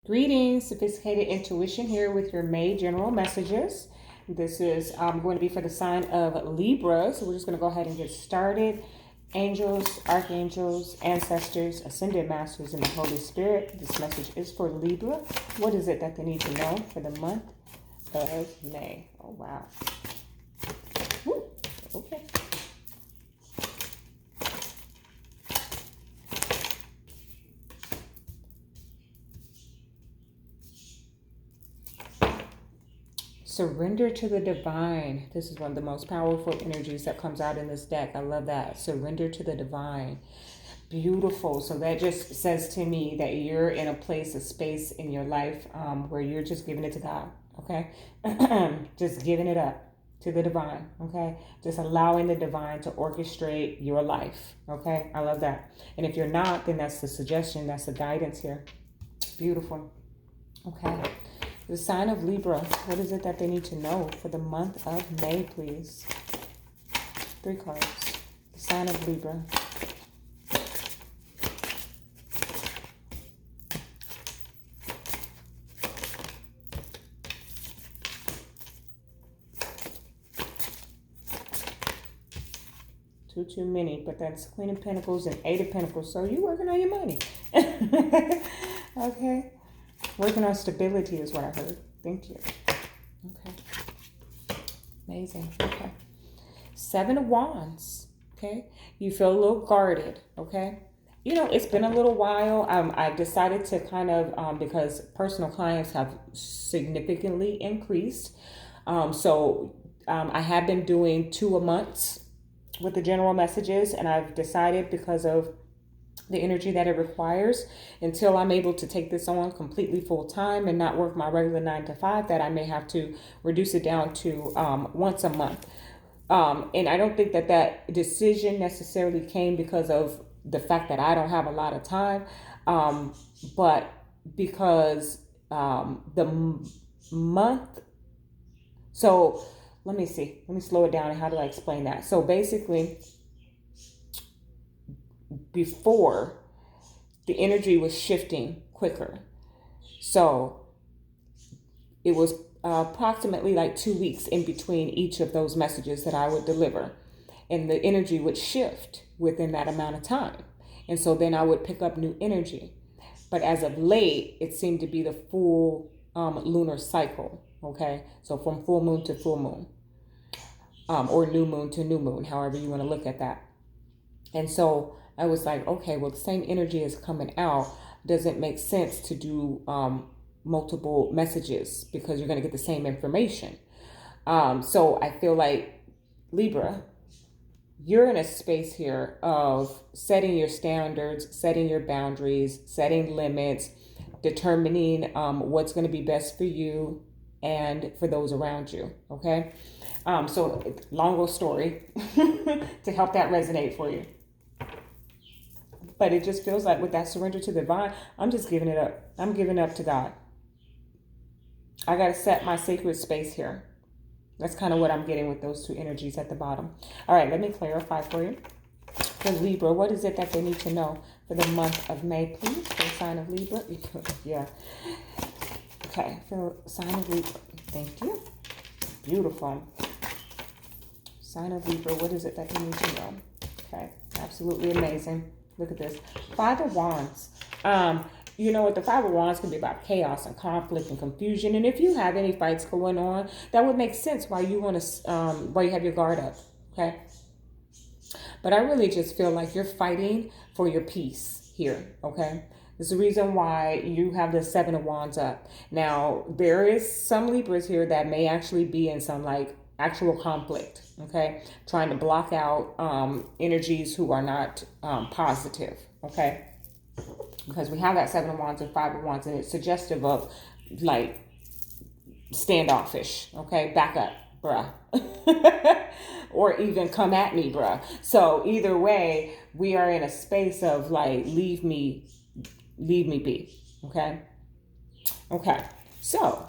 Greetings, sophisticated intuition here with your May general messages. This is going to be for the sign of Libra. So we're just going to go ahead and get started. Angels, archangels, ancestors, ascended masters, and the Holy Spirit. This message is for Libra. What is it that they need to know for the month of May? Oh, wow. Woo. Okay. Surrender to the divine. This is one of the most powerful energies that comes out in this deck. I love that. Surrender to the divine. Beautiful. So that just says to me that you're in a place, a space in your life where you're just giving it to God. Okay. Just giving it up to the divine. Okay. Just allowing the divine to orchestrate your life. Okay. I love that. And if you're not, then that's the suggestion. That's the guidance here. Beautiful. Okay. The sign of Libra, what is it that they need to know for the month of May, please? 3 cards. The sign of Libra. Too many, but that's Queen of Pentacles and 8 of Pentacles. So you're working on your money. Okay. Working on stability is what I heard. Thank you. Okay. Amazing. Okay. 7 of Wands. Okay. You feel a little guarded. Okay. You know, it's been a little while. I've decided to kind of, because personal clients have significantly increased. So I have been doing 2 a month with the general messages, and I've decided because of the energy that it requires, until I'm able to take this on completely full time and not work my regular 9 to 5, that I may have to reduce it down to once a month. And I don't think that that decision necessarily came because of the fact that I don't have a lot of time, but because the month, so let me see, let me slow it down. And how do I explain that? So basically, before, the energy was shifting quicker. So it was approximately like 2 weeks in between each of those messages that I would deliver. And the energy would shift within that amount of time. And so then I would pick up new energy. But as of late, it seemed to be the full lunar cycle. Okay. So from full moon to full moon, or new moon to new moon, however you want to look at that. And so I was like, okay, well, the same energy is coming out. Doesn't make sense to do multiple messages because you're going to get the same information. So I feel like, Libra, you're in a space here of setting your standards, setting your boundaries, setting limits, determining what's going to be best for you and for those around you. Okay. So long story to help that resonate for you. But it just feels like with that surrender to the divine, I'm just giving it up. I'm giving up to God. I got to set my sacred space here. That's kind of what I'm getting with those 2 energies at the bottom. All right, let me clarify for you. For Libra, what is it that they need to know for the month of May, please? For the sign of Libra. Yeah. Okay, for the sign of Libra. Thank you. Beautiful. Sign of Libra, what is it that they need to know? Okay, absolutely amazing. Look at this. 5 of Wands. You know what? The 5 of Wands can be about chaos and conflict and confusion. And if you have any fights going on, that would make sense why you want to, why you have your guard up. Okay. But I really just feel like you're fighting for your peace here. Okay. There's a reason why you have the 7 of Wands up. Now, there is some Libras here that may actually be in some like actual conflict. Okay. Trying to block out energies who are not positive. Okay. Because we have that 7 of Wands and 5 of Wands, and it's suggestive of like standoffish. Okay. Back up, bruh. Or even come at me, bruh. So either way, we are in a space of like, leave me be. Okay. Okay. So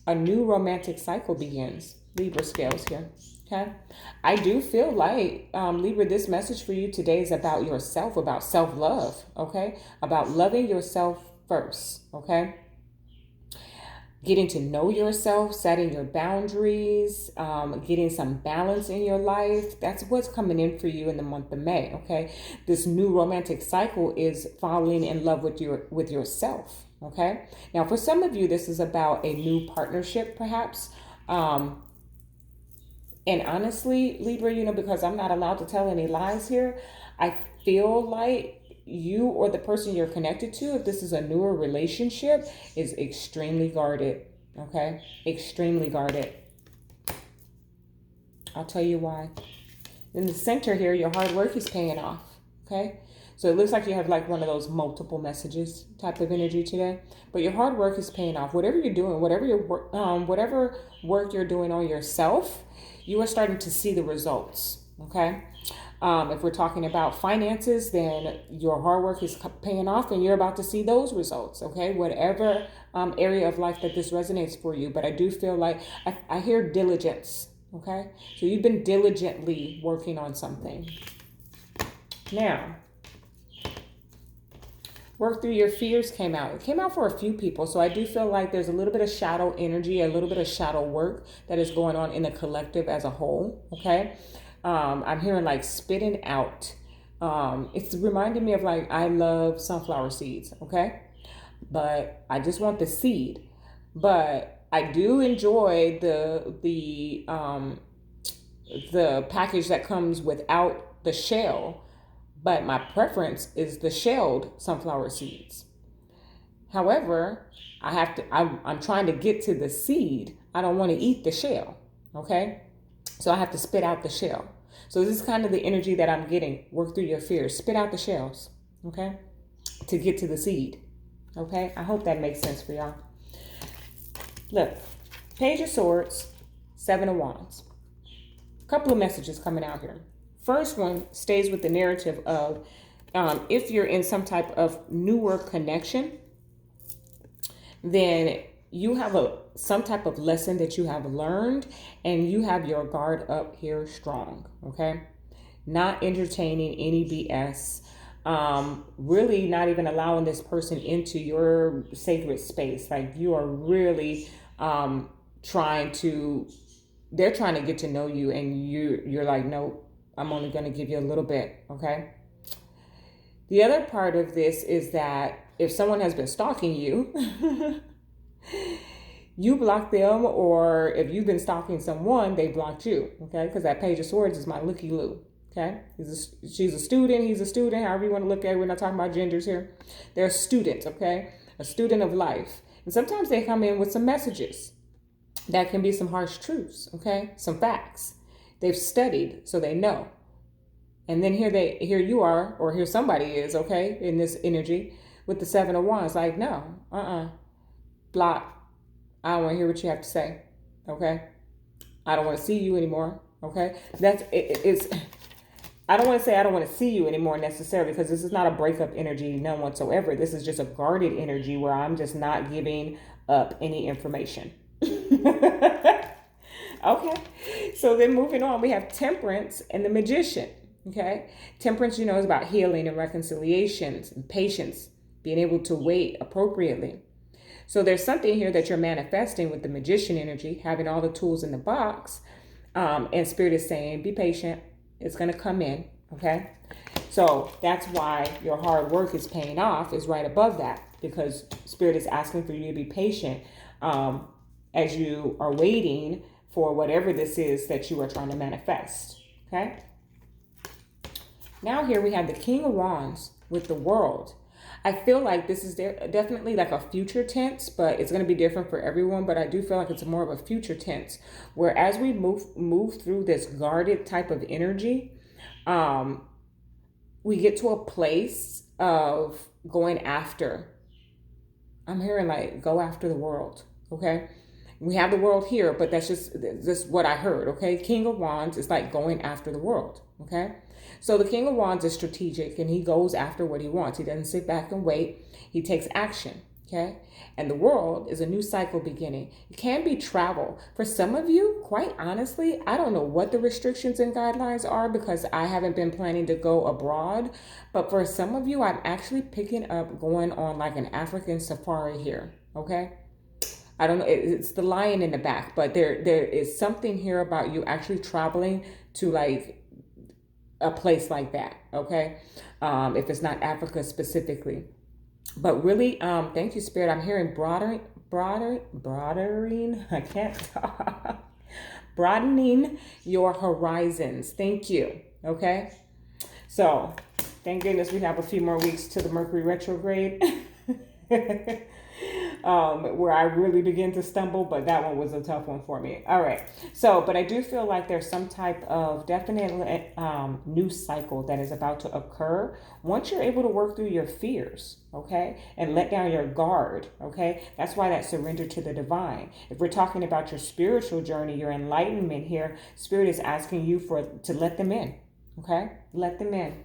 a new romantic cycle begins. Libra scales here. Okay. I do feel like, Libra, this message for you today is about yourself, about self-love. Okay. About loving yourself first. Okay. getting to know yourself, setting your boundaries, getting some balance in your life. That's what's coming in for you in the month of May. Okay, this new romantic cycle is falling in love with yourself. Okay, now for some of you, this is about a new partnership, perhaps. And honestly, Libra, because I'm not allowed to tell any lies here, I feel like you or the person you're connected to, if this is a newer relationship, is extremely guarded. Okay? Extremely guarded. I'll tell you why. In the center here, your hard work is paying off. Okay? So it looks like you have like one of those multiple messages type of energy today. But your hard work is paying off. Whatever you're doing, whatever work you're doing on yourself, you are starting to see the results. Okay? If we're talking about finances, then your hard work is paying off and you're about to see those results. Okay? Whatever area of life that this resonates for you. But I do feel like I hear diligence. Okay? So you've been diligently working on something. Now, work through your fears came out. It came out for a few people. So I do feel like there's a little bit of shadow energy, a little bit of shadow work that is going on in the collective as a whole. Okay. I'm hearing like spitting out. It's reminding me of like, I love sunflower seeds. Okay. But I just want the seed. But I do enjoy the package that comes without the shell. But my preference is the shelled sunflower seeds. However, I'm trying to get to the seed. I don't want to eat the shell. Okay. So I have to spit out the shell. So this is kind of the energy that I'm getting. Work through your fears. Spit out the shells. Okay. To get to the seed. Okay. I hope that makes sense for y'all. Look, Page of Swords, Seven of Wands. A couple of messages coming out here. First one stays with the narrative of if you're in some type of newer connection, then you have some type of lesson that you have learned and you have your guard up here strong, okay? Not entertaining any BS, really not even allowing this person into your sacred space. Like you are really they're trying to get to know you and you're like, no, I'm only going to give you a little bit, okay? The other part of this is that if someone has been stalking you, you block them, or if you've been stalking someone, they blocked you, okay? Because that Page of Swords is my looky-loo, okay? She's a student, he's a student, however you want to look at it. We're not talking about genders here. They're a student, okay? A student of life. And sometimes they come in with some messages that can be some harsh truths, okay? Some facts. They've studied, so they know. And then here you are, or here somebody is, okay, in this energy with the Seven of Wands. Like, no, block. I don't want to hear what you have to say, okay? I don't want to see you anymore, okay? I don't want to say I don't want to see you anymore necessarily, because this is not a breakup energy, none whatsoever. This is just a guarded energy where I'm just not giving up any information. Okay, so then moving on, we have Temperance and the Magician. Okay, Temperance, is about healing and reconciliations and patience, being able to wait appropriately. So there's something here that you're manifesting with the Magician energy, having all the tools in the box. And Spirit is saying, be patient. It's going to come in. Okay, so that's why your hard work is paying off, is right above that, because Spirit is asking for you to be patient as you are waiting for whatever this is that you are trying to manifest. Okay. Now here we have the King of Wands with the World. I feel like this is definitely like a future tense, but it's going to be different for everyone. But I do feel like it's more of a future tense, where as we move through this guarded type of energy, we get to a place of going after. I'm hearing like go after the world. Okay. We have the world here, but that's just what I heard, okay? King of Wands is like going after the world, okay? So the King of Wands is strategic, and he goes after what he wants. He doesn't sit back and wait. He takes action, okay? And the World is a new cycle beginning. It can be travel. For some of you, quite honestly, I don't know what the restrictions and guidelines are, because I haven't been planning to go abroad. But for some of you, I'm actually picking up going on like an African safari here, okay? I don't know. It's the lion in the back, but there is something here about you actually traveling to like a place like that. Okay, if it's not Africa specifically, but really, thank you, Spirit. I'm hearing broadening. I can't talk. Broadening your horizons. Thank you. Okay, so thank goodness we have a few more weeks to the Mercury retrograde. Where I really begin to stumble, but that one was a tough one for me. All right. So, but I do feel like there's some type of definite news cycle that is about to occur once you're able to work through your fears, okay, and let down your guard, okay. That's why that surrender to the divine. If we're talking about your spiritual journey, your enlightenment here, Spirit is asking you to let them in, okay. Let them in.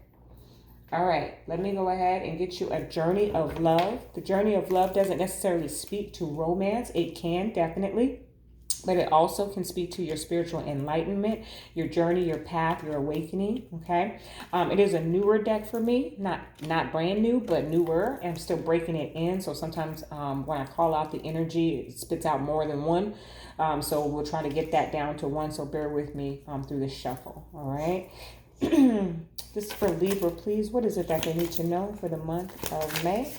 All right, let me go ahead and get you a journey of love. The journey of love doesn't necessarily speak to romance. It can definitely, but it also can speak to your spiritual enlightenment, your journey, your path, your awakening. Okay, it is a newer deck for me, not brand new, but newer. I'm still breaking it in, so sometimes when I call out the energy, it spits out more than one. So we'll try to get that down to one. So bear with me through this shuffle. All right. This is for Libra, please. What is it that they need to know for the month of May?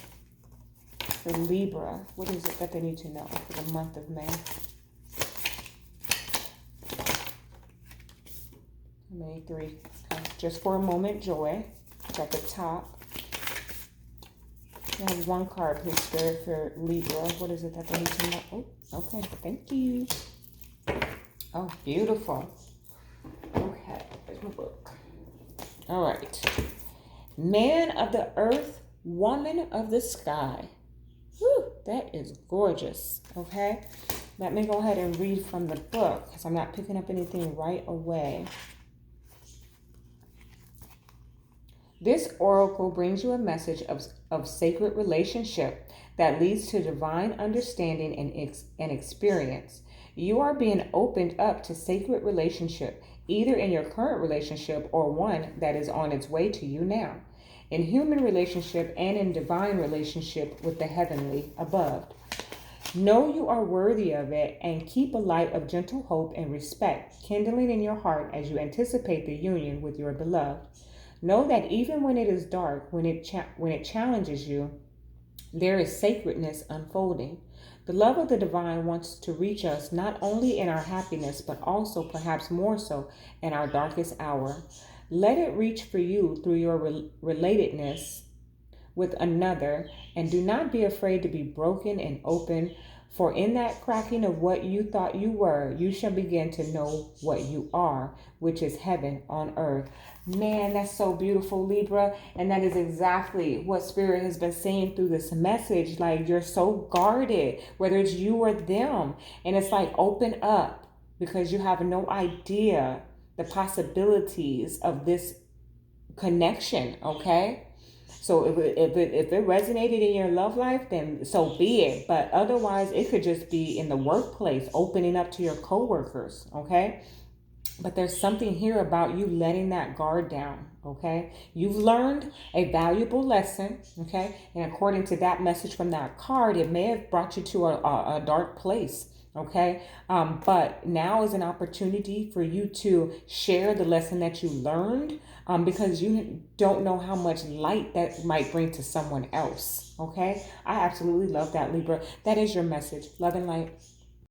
For Libra, what is it that they need to know for the month of May? May 3. Okay. Just for a moment, joy. It's at the top. I have one card, please, Spirit, for Libra. What is it that they need to know? Oh, okay. Thank you. Oh, beautiful. Okay. There's my book. All right. Man of the earth, woman of the sky. Whew, that is gorgeous. Okay. Let me go ahead and read from the book because I'm not picking up anything right away. This oracle brings you a message of sacred relationship that leads to divine understanding and experience. You are being opened up to sacred relationship, either in your current relationship or one that is on its way to you now, in human relationship and in divine relationship with the heavenly above. Know you are worthy of it and keep a light of gentle hope and respect kindling in your heart as you anticipate the union with your beloved. Know that even when it is dark, when it challenges you, there is sacredness unfolding. The love of the divine wants to reach us not only in our happiness, but also perhaps more so in our darkest hour. Let it reach for you through your relatedness with another, and do not be afraid to be broken and open, for in that cracking of what you thought you were, you shall begin to know what you are, which is heaven on earth. Man, that's so beautiful, Libra. And that is exactly what Spirit has been saying through this message. Like, you're so guarded, whether it's you or them. And it's like, open up, because you have no idea the possibilities of this connection, okay? So if it resonated in your love life, then so be it. But otherwise, it could just be in the workplace, opening up to your coworkers, okay? But there's something here about you letting that guard down, okay? You've learned a valuable lesson, okay? And according to that message from that card, it may have brought you to a dark place, okay? But now is an opportunity for you to share the lesson that you learned, because you don't know how much light that might bring to someone else, okay? I absolutely love that, Libra. That is your message. Love and light.